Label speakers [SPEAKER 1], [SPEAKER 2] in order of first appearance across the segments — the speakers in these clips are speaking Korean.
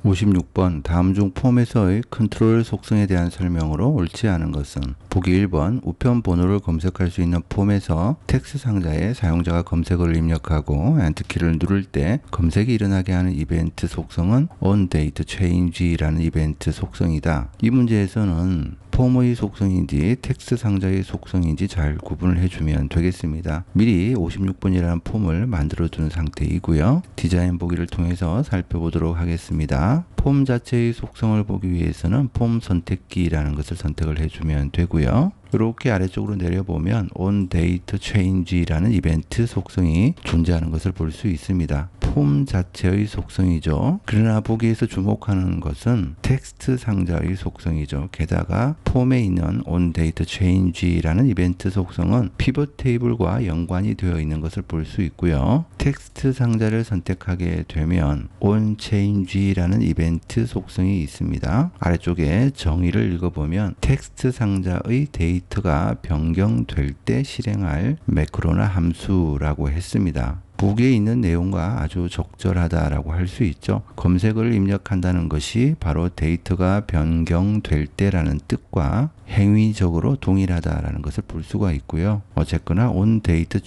[SPEAKER 1] 56번 다음 중 폼에서의 컨트롤 속성에 대한 설명으로 옳지 않은 것은 보기 1번 우편 번호를 검색할 수 있는 폼에서 텍스트 상자에 사용자가 검색어를 입력하고 엔터키를 누를 때 검색이 일어나게 하는 이벤트 속성은 onDateChange라는 이벤트 속성이다. 이 문제에서는 폼의 속성인지 텍스트 상자의 속성인지 잘 구분을 해주면 되겠습니다. 미리 56번이라는 폼을 만들어 둔 상태이고요. 디자인 보기를 통해서 살펴보도록 하겠습니다. 폼 자체의 속성을 보기 위해서는 폼 선택기라는 것을 선택을 해주면 되고요. 이렇게 아래쪽으로 내려보면 onDateChange라는 이벤트 속성이 존재하는 것을 볼 수 있습니다. 폼 자체의 속성이죠. 그러나 보기에서 주목하는 것은 텍스트 상자의 속성이죠. 게다가 폼에 있는 onDateChange라는 이벤트 속성은 피벗 테이블과 연관이 되어 있는 것을 볼 수 있고요. 텍스트 상자를 선택하게 되면 onChange라는 이벤트 속성이 있습니다. 아래쪽에 정의를 읽어보면 텍스트 상자의 데이터가 변경될 때 실행할 매크로나 함수라고 했습니다. 보기에 있는 내용과 아주 적절하다라고 할 수 있죠. 검색어를 입력한다는 것이 바로 데이터가 변경될 때라는 뜻과 행위적으로 동일하다라는 것을 볼 수가 있고요. 어쨌거나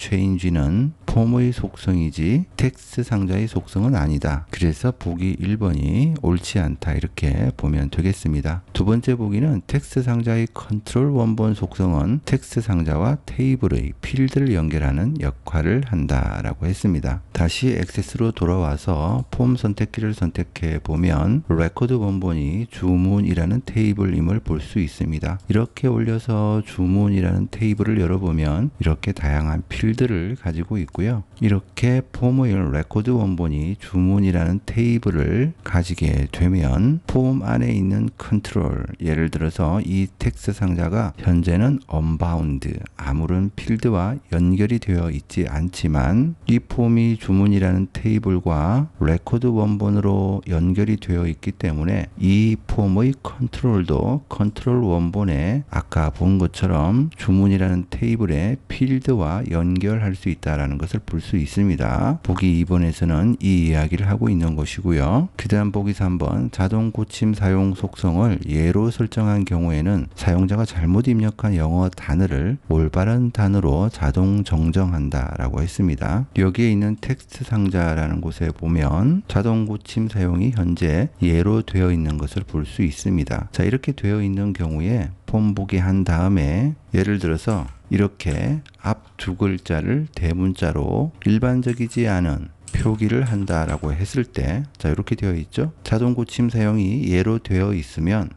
[SPEAKER 1] onDateChange는 폼의 속성이지 텍스트 상자의 속성은 아니다. 그래서 보기 1번이 옳지 않다 이렇게 보면 되겠습니다. 두 번째 보기는 텍스트 상자의 컨트롤 원본 속성은 텍스트 상자와 테이블의 필드를 연결하는 역할을 한다라고 했습니다. 다시 액세스로 돌아와서 폼 선택기를 선택해 보면 레코드 원본이 주문이라는 테이블임을 볼 수 있습니다. 이렇게 올려서 주문이라는 테이블을 열어보면 이렇게 다양한 필드를 가지고 있고요. 이렇게 폼의 레코드 원본이 주문이라는 테이블을 가지게 되면 폼 안에 있는 컨트롤, 예를 들어서 이 텍스트 상자가 현재는 unbound, 아무런 필드와 연결이 되어 있지 않지만 이 폼이 주문이라는 테이블과 레코드 원본으로 연결이 되어 있기 때문에 이 폼의 컨트롤도 컨트롤 원본에 아까 본 것처럼 주문이라는 테이블의 필드와 연결할 수 있다는 것을 볼 수 있습니다. 보기 2번에서는 이 이야기를 하고 있는 것이고요. 그 다음 보기 3번 자동 고침 사용 속성을 예로 설정한 경우에는 사용자가 잘못 입력한 영어 단어를 올바른 단어로 자동 정정한다 라고 했습니다. 여기에 있는 텍스트 상자라는 곳에 보면 자동 고침 사용이 현재 예로 되어 있는 것을 볼 수 있습니다. 자, 이렇게 되어 있는 경우에 폼 보기 한 다음에 예를 들어서 이렇게 앞 두 글자를 대문자로 일반적이지 않은 표기를 한다라고 했을 때, 자, 이렇게 되어 있죠. 자동 고침 사용이 예로 되어 있으면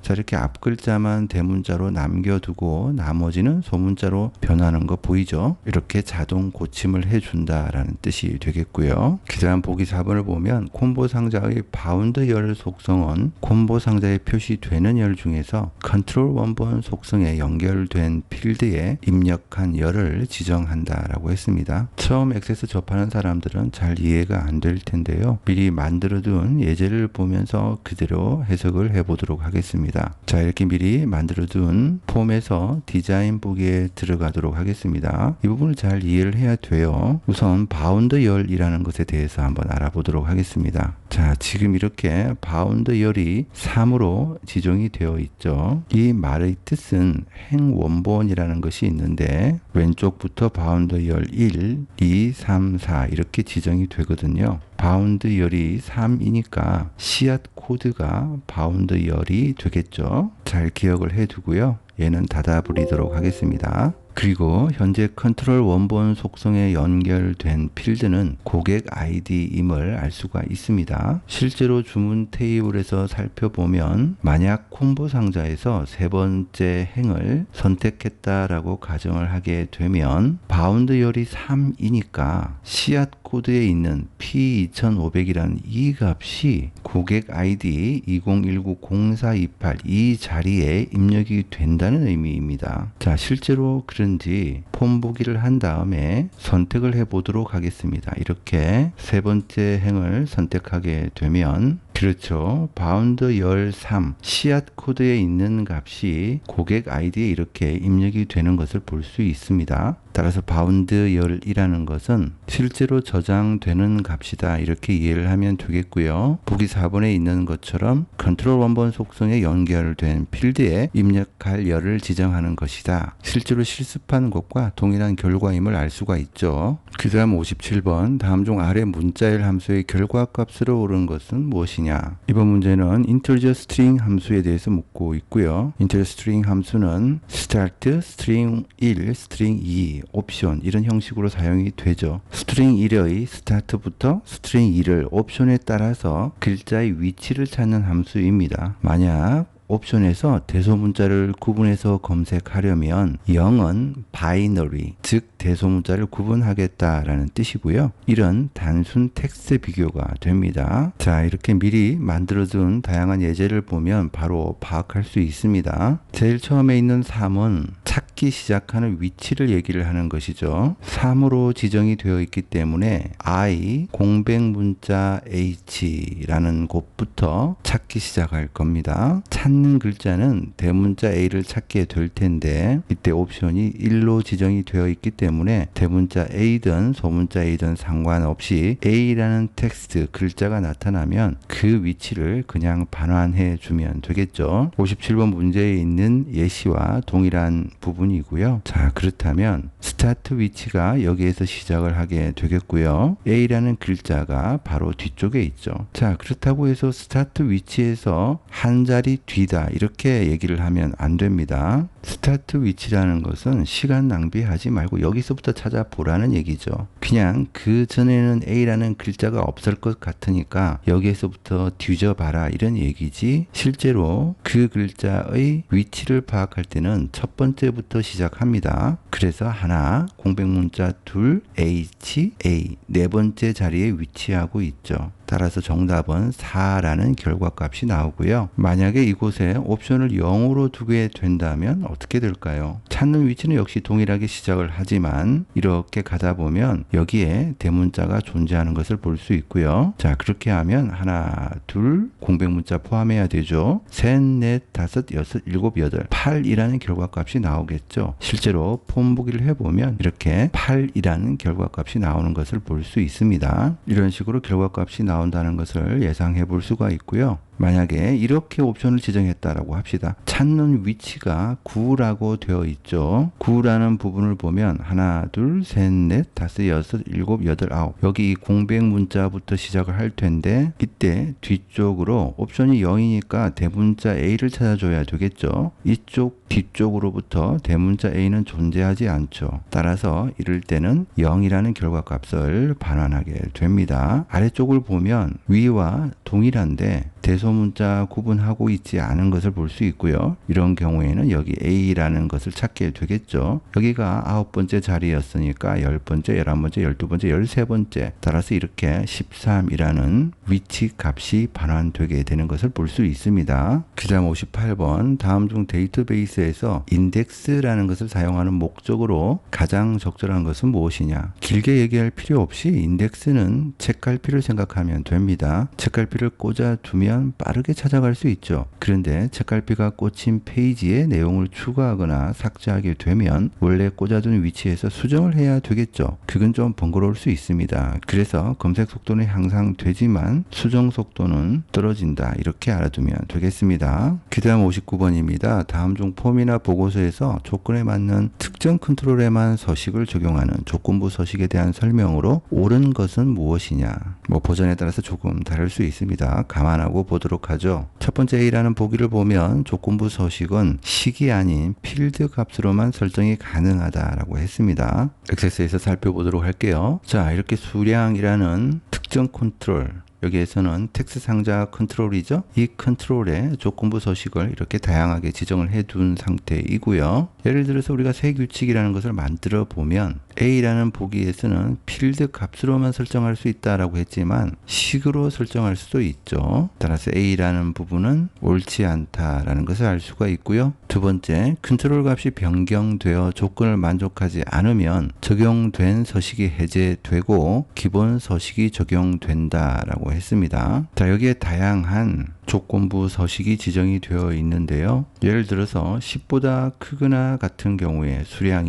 [SPEAKER 1] 자, 이렇게 앞 글자만 대문자로 남겨두고 나머지는 소문자로 변하는 거 보이죠? 이렇게 자동 고침을 해준다라는 뜻이 되겠고요. 그 다음 보기 4번을 보면 콤보 상자의 바운드 열 속성은 콤보 상자에 표시되는 열 중에서 컨트롤 원본 속성에 연결된 필드에 입력한 열을 지정한다라고 했습니다. 처음 액세스 접하는 사람들은 잘 이해가 안 될 텐데요. 미리 만들어둔 예제를 보면서 그대로 해석을 해보도록 하겠습니다. 자, 이렇게 미리 만들어둔 폼에서 디자인 보기에 들어가도록 하겠습니다. 이 부분을 잘 이해를 해야 돼요. 우선 바운드 열이라는 것에 대해서 한번 알아보도록 하겠습니다. 자, 지금 이렇게 바운드 열이 3으로 지정이 되어 있죠. 이 말의 뜻은 행원본이라는 것이 있는데 왼쪽부터 바운드 열 1, 2, 3, 4 이렇게 지정이 되거든요. 바운드 열이 3이니까 씨앗 코드가 바운드 열이 되겠죠. 잘 기억을 해 두고요. 얘는 닫아 버리도록 하겠습니다. 그리고 현재 컨트롤 원본 속성에 연결된 필드는 고객 아이디임을 알 수가 있습니다. 실제로 주문 테이블에서 살펴보면 만약 콤보 상자에서 세 번째 행을 선택했다라고 가정을 하게 되면 바운드 열이 3이니까 씨앗 코드에 있는 P2500이라는 이 값이 고객 아이디 2019-0428 이 자리에 입력이 된다는 의미입니다. 자, 실제로 그런지 폼 보기를 한 다음에 선택을 해 보도록 하겠습니다. 이렇게 세 번째 행을 선택하게 되면 그렇죠. 바운드 열 3 씨앗 코드에 있는 값이 고객 아이디에 이렇게 입력이 되는 것을 볼 수 있습니다. 따라서 바운드 열이라는 것은 실제로 저장되는 값이다 이렇게 이해를 하면 되겠고요. 보기 4번에 있는 것처럼 컨트롤 원본 속성에 연결된 필드에 입력할 열을 지정하는 것이다. 실제로 실습한 것과 동일한 결과임을 알 수가 있죠. 그 다음 57번 다음 중 아래 문자열 함수의 결과값으로 오른 것은 무엇이냐. 이번 문제는 integer string 함수에 대해서 묻고 있고요. integer string 함수는 start, string 1, string 2, 옵션 이런 형식으로 사용이 되죠. string 1의 start부터 string 2를 옵션에 따라서 글자의 위치를 찾는 함수입니다. 만약 옵션에서 대소문자를 구분해서 검색하려면 0은 바이너리, 즉 대소문자를 구분하겠다라는 뜻이고요. 이런 단순 텍스트 비교가 됩니다. 자, 이렇게 미리 만들어둔 다양한 예제를 보면 바로 파악할 수 있습니다. 제일 처음에 있는 3은 찾기 시작하는 위치를 얘기를 하는 것이죠. 3으로 지정이 되어 있기 때문에 I 공백 문자 H라는 곳부터 찾기 시작할 겁니다. 찾는 글자는 대문자 A를 찾게 될 텐데 이때 옵션이 1로 지정이 되어 있기 때문에 대문자 A든 소문자 A든 상관없이 A라는 텍스트 글자가 나타나면 그 위치를 그냥 반환해 주면 되겠죠. 57번 문제에 있는 예시와 동일한 부분이고요. 자, 그렇다면 스타트 위치가 여기에서 시작을 하게 되겠고요. A라는 글자가 바로 뒤쪽에 있죠. 자, 그렇다고 해서 스타트 위치에서 한 자리 뒤다 이렇게 얘기를 하면 안 됩니다. 스타트 위치라는 것은 시간 낭비하지 말고 여기서부터 찾아보라는 얘기죠. 그냥 그 전에는 A라는 글자가 없을 것 같으니까 여기에서부터 뒤져봐라 이런 얘기지, 실제로 그 글자의 위치를 파악할 때는 첫 번째부터 시작합니다. 그래서 하나, 공백문자 둘, H, A 네 번째 자리에 위치하고 있죠. 따라서 정답은 4라는 결과값이 나오고요. 만약에 이곳에 옵션을 0으로 두게 된다면 어떻게 될까요? 찾는 위치는 역시 동일하게 시작을 하지만 이렇게 가다 보면 여기에 대문자가 존재하는 것을 볼 수 있고요. 자, 그렇게 하면 하나, 둘, 공백문자 포함해야 되죠. 셋, 넷, 다섯, 여섯, 일곱, 여덟, 8이라는 결과값이 나오겠죠. 실제로 폼 보기를 해보면 이렇게 8이라는 결과값이 나오는 것을 볼 수 있습니다. 이런 식으로 결과값이 나온다는 것을 예상해 볼 수가 있고요. 만약에 이렇게 옵션을 지정했다라고 합시다. 찾는 위치가 9라고 되어 있죠. 9라는 부분을 보면 하나, 둘, 셋, 넷, 다섯, 여섯, 일곱, 여덟, 아홉 여기 공백 문자부터 시작을 할 텐데 이때 뒤쪽으로 옵션이 0이니까 대문자 A를 찾아줘야 되겠죠. 이쪽 뒤쪽으로부터 대문자 A는 존재하지 않죠. 따라서 이럴 때는 0이라는 결과값을 반환하게 됩니다. 아래쪽을 보면 위와 동일한데 대소문자 구분하고 있지 않은 것을 볼 수 있고요. 이런 경우에는 여기 A라는 것을 찾게 되겠죠. 여기가 9번째 자리였으니까 10번째, 11번째, 12번째, 13번째 따라서 이렇게 13이라는 위치 값이 반환되게 되는 것을 볼 수 있습니다. 그 다음 58번 다음 중 데이터베이스에서 인덱스라는 것을 사용하는 목적으로 가장 적절한 것은 무엇이냐. 길게 얘기할 필요 없이 인덱스는 책갈피를 생각하면 됩니다. 책갈피를 꽂아두면 빠르게 찾아갈 수 있죠. 그런데 책갈피가 꽂힌 페이지에 내용을 추가하거나 삭제하게 되면 원래 꽂아둔 위치에서 수정을 해야 되겠죠. 그건 좀 번거로울 수 있습니다. 그래서 검색 속도는 향상 되지만 수정 속도는 떨어진다 이렇게 알아두면 되겠습니다. 그 다음 59번입니다. 다음 중 폼이나 보고서에서 조건에 맞는 특정 컨트롤에만 서식을 적용하는 조건부 서식에 대한 설명으로 옳은 것은 무엇이냐. 버전에 따라서 조금 다를 수 있습니다. 감안하고 보도록 하죠. 첫 번째 A라는 보기를 보면 조건부 서식은 식이 아닌 필드 값으로만 설정이 가능하다라고 했습니다. 액세스에서 살펴보도록 할게요. 자, 이렇게 수량이라는 특정 컨트롤, 여기에서는 텍스트 상자 컨트롤이죠. 이 컨트롤에 조건부 서식을 이렇게 다양하게 지정을 해둔 상태이고요. 예를 들어서 우리가 새 규칙이라는 것을 만들어 보면 A라는 보기에서는 필드 값으로만 설정할 수 있다라고 했지만 식으로 설정할 수도 있죠. 따라서 A라는 부분은 옳지 않다라는 것을 알 수가 있고요. 두 번째, 컨트롤 값이 변경되어 조건을 만족하지 않으면 적용된 서식이 해제되고 기본 서식이 적용된다라고 했습니다. 자, 여기에 다양한 조건부 서식이 지정이 되어 있는데요. 예를 들어서 10보다 크거나 같은 경우에 수량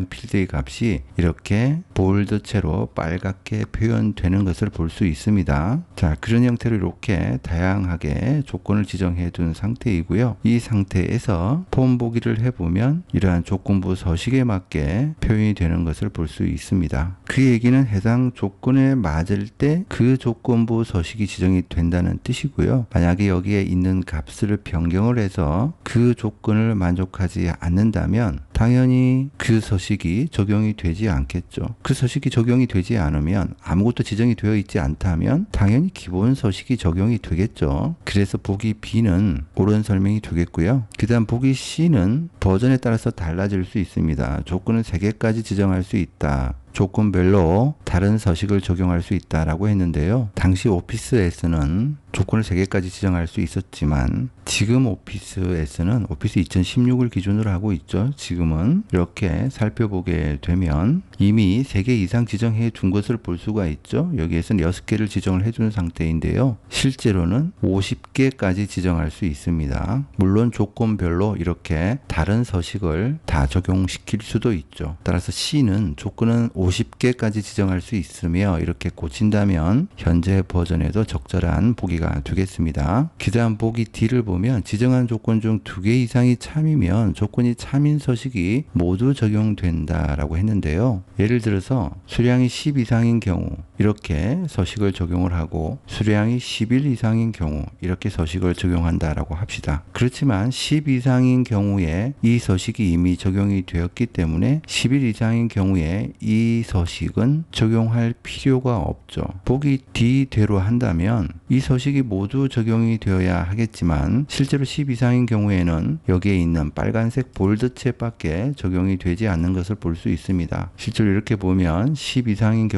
[SPEAKER 1] 필드의 값이 이렇게 볼드체로 빨갛게 표현되는 것을 볼 수 있습니다. 자, 그런 형태로 이렇게 다양하게 조건을 지정해 둔 상태이고요. 이 상태에서 폼 보기를 해보면 이러한 조건부 서식에 맞게 표현이 되는 것을 볼 수 있습니다. 그 얘기는 해당 조건에 맞을 때 그 조건부 서식이 지정이 된다는 뜻이고요. 만약에 여기에 있는 값을 변경을 해서 그 조건을 만족하지 않는다면 당연히 그 서식이 적용이 되지 않겠죠. 그 서식이 적용이 되지 않으면 아무것도 지정이 되어 있지 않다면 당연히 기본 서식이 적용이 되겠죠. 그래서 보기 B는 옳은 설명이 되겠고요. 그 다음 보기 C는 버전에 따라서 달라질 수 있습니다. 조건은 3개까지 지정할 수 있다. 조건별로 다른 서식을 적용할 수 있다라고 했는데요. 당시 오피스-S는 조건을 3개까지 지정할 수 있었지만 지금 오피스-S는 오피스 2016을 기준으로 하고 있죠. 지금은 이렇게 살펴보게 되면 이미 3개 이상 지정해 둔 것을 볼 수가 있죠. 여기에서는 6개를 지정을 해준 상태인데요. 실제로는 50개까지 지정할 수 있습니다. 물론 조건별로 이렇게 다른 서식을 다 적용시킬 수도 있죠. 따라서 C는 조건은 50개까지 지정할 수 있으며 이렇게 고친다면 현재 버전에도 적절한 보기가 되겠습니다. 그 다음 보기 D를 보면 지정한 조건 중 2개 이상이 참이면 조건이 참인 서식이 모두 적용된다라고 했는데요. 예를 들어서 수량이 10 이상인 경우 이렇게 서식을 적용을 하고 수량이 11 이상인 경우 이렇게 서식을 적용한다라고 합시다. 그렇지만 10 이상인 경우에 이 서식이 이미 적용이 되었기 때문에 11 이상인 경우에 이 서식은 적용할 필요가 없죠. 보기 D대로 한다면 이 서식이 모두 적용이 되어야 하겠지만 실제로 10 이상인 경우에는 여기에 있는 빨간색 볼드체밖에 적용이 되지 않는 것을 볼 수 있습니다. 실제로 이렇게 보면 10 이상인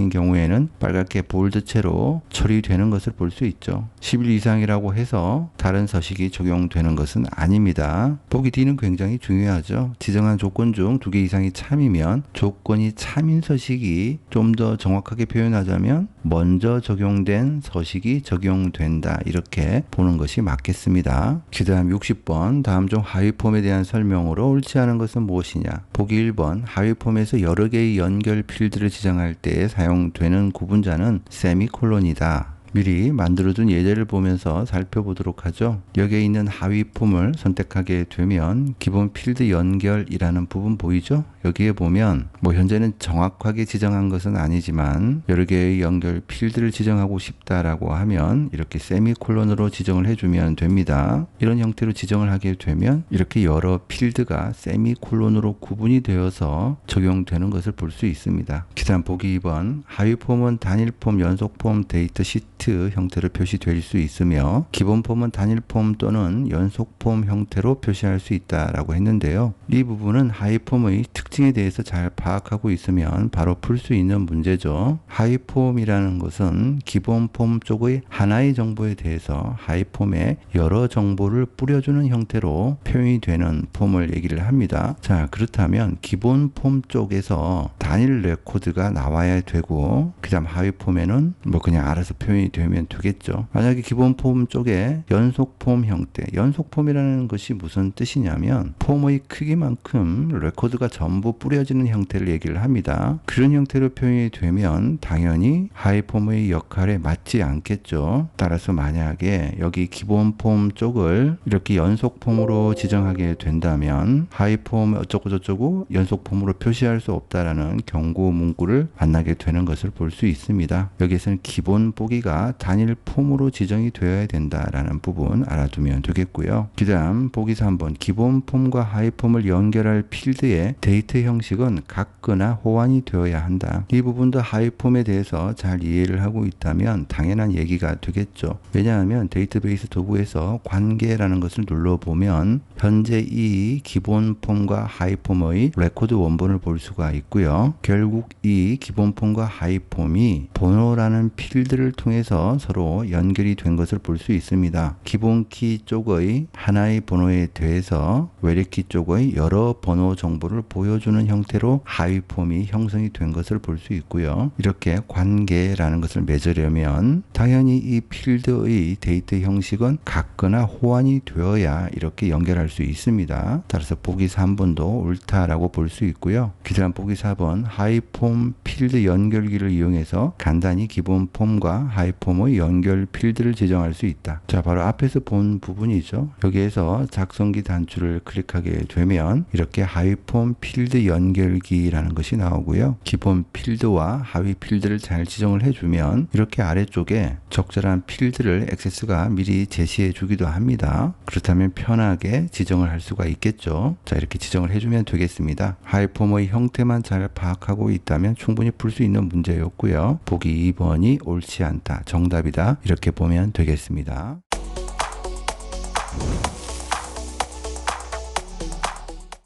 [SPEAKER 1] 경우에는 빨갛게 볼드체로 처리되는 것을 볼 수 있죠. 11 이상이라고 해서 다른 서식이 적용되는 것은 아닙니다. 보기 D는 굉장히 중요하죠. 지정한 조건 중 2개 이상이 참이면 조건이 참인 서식이 좀 더 정확하게 표현하자면 먼저 적용된 서식이 적용된다 이렇게 보는 것이 맞겠습니다. 그 다음 60번 다음 중 하위 폼에 대한 설명으로 옳지 않은 것은 무엇이냐. 보기 1번 하위 폼에서 여러 개의 연결 필드를 지정할 때 사용되는 구분자는 세미콜론이다. 미리 만들어둔 예제를 보면서 살펴보도록 하죠. 여기에 있는 하위 폼을 선택하게 되면 기본 필드 연결이라는 부분 보이죠? 여기에 보면 현재는 정확하게 지정한 것은 아니지만 여러 개의 연결 필드를 지정하고 싶다라고 하면 이렇게 세미콜론으로 지정을 해주면 됩니다. 이런 형태로 지정을 하게 되면 이렇게 여러 필드가 세미콜론으로 구분이 되어서 적용되는 것을 볼 수 있습니다. 그 다음 보기 2번 하위 폼은 단일 폼, 연속 폼, 데이터 시트 형태로 표시될 수 있으며 기본 폼은 단일 폼 또는 연속 폼 형태로 표시할 수 있다라고 했는데요. 이 부분은 하위 폼의 특징에 대해서 잘 파악하고 있으면 바로 풀 수 있는 문제죠. 하위 폼이라는 것은 기본 폼 쪽의 하나의 정보에 대해서 하위 폼에 여러 정보를 뿌려주는 형태로 표현이 되는 폼을 얘기를 합니다. 자, 그렇다면 기본 폼 쪽에서 단일 레코드가 나와야 되고 그 다음 하위 폼에는 그냥 알아서 표현이 되면 되겠죠. 만약에 기본 폼 쪽에 연속 폼 형태, 연속 폼이라는 것이 무슨 뜻이냐면 폼의 크기만큼 레코드가 전부 뿌려지는 형태를 얘기를 합니다. 그런 형태로 표현이 되면 당연히 하위 폼의 역할에 맞지 않겠죠. 따라서 만약에 여기 기본 폼 쪽을 이렇게 연속 폼으로 지정하게 된다면 하위 폼 어쩌고 저쩌고 연속 폼으로 표시할 수 없다라는 경고 문구를 만나게 되는 것을 볼 수 있습니다. 여기에서는 기본 보기가 단일 폼으로 지정이 되어야 된다라는 부분 알아두면 되겠고요. 그 다음 보기 3번 기본 폼과 하위 폼을 연결할 필드의 데이터 형식은 같거나 호환이 되어야 한다. 이 부분도 하위 폼에 대해서 잘 이해를 하고 있다면 당연한 얘기가 되겠죠. 왜냐하면 데이터베이스 도구에서 관계라는 것을 눌러보면 현재 이 기본 폼과 하위 폼의 레코드 원본을 볼 수가 있고요. 있는데요. 결국 이 기본 폼과 하위 폼이 번호라는 필드를 통해서 서로 연결이 된 것을 볼 수 있습니다. 기본 키 쪽의 하나의 번호에 대해서 외래키 쪽의 여러 번호 정보를 보여주는 형태로 하위 폼이 형성이 된 것을 볼 수 있고요. 이렇게 관계라는 것을 맺으려면 당연히 이 필드의 데이터 형식은 같거나 호환이 되어야 이렇게 연결할 수 있습니다. 따라서 보기 3번도 옳다라고 볼 수 있고요. 그다음 보기 4번 하위 폼 필드 연결기를 이용해서 간단히 기본 폼과 하위 폼의 연결 필드를 지정할 수 있다. 자, 바로 앞에서 본 부분이죠. 여기에서 작성기 단추를 클릭하게 되면 이렇게 하위 폼 필드 연결기라는 것이 나오고요. 기본 필드와 하위 필드를 잘 지정을 해주면 이렇게 아래쪽에 적절한 필드를 액세스가 미리 제시해 주기도 합니다. 그렇다면 편하게 지정을 할 수가 있겠죠. 자, 이렇게 지정을 해주면 되겠습니다. 하위 폼의 형태만 잘 파악하고 있다면 충분히 풀 수 있는 문제였고요. 보기 2번이 옳지 않다, 정답이다, 이렇게 보면 되겠습니다.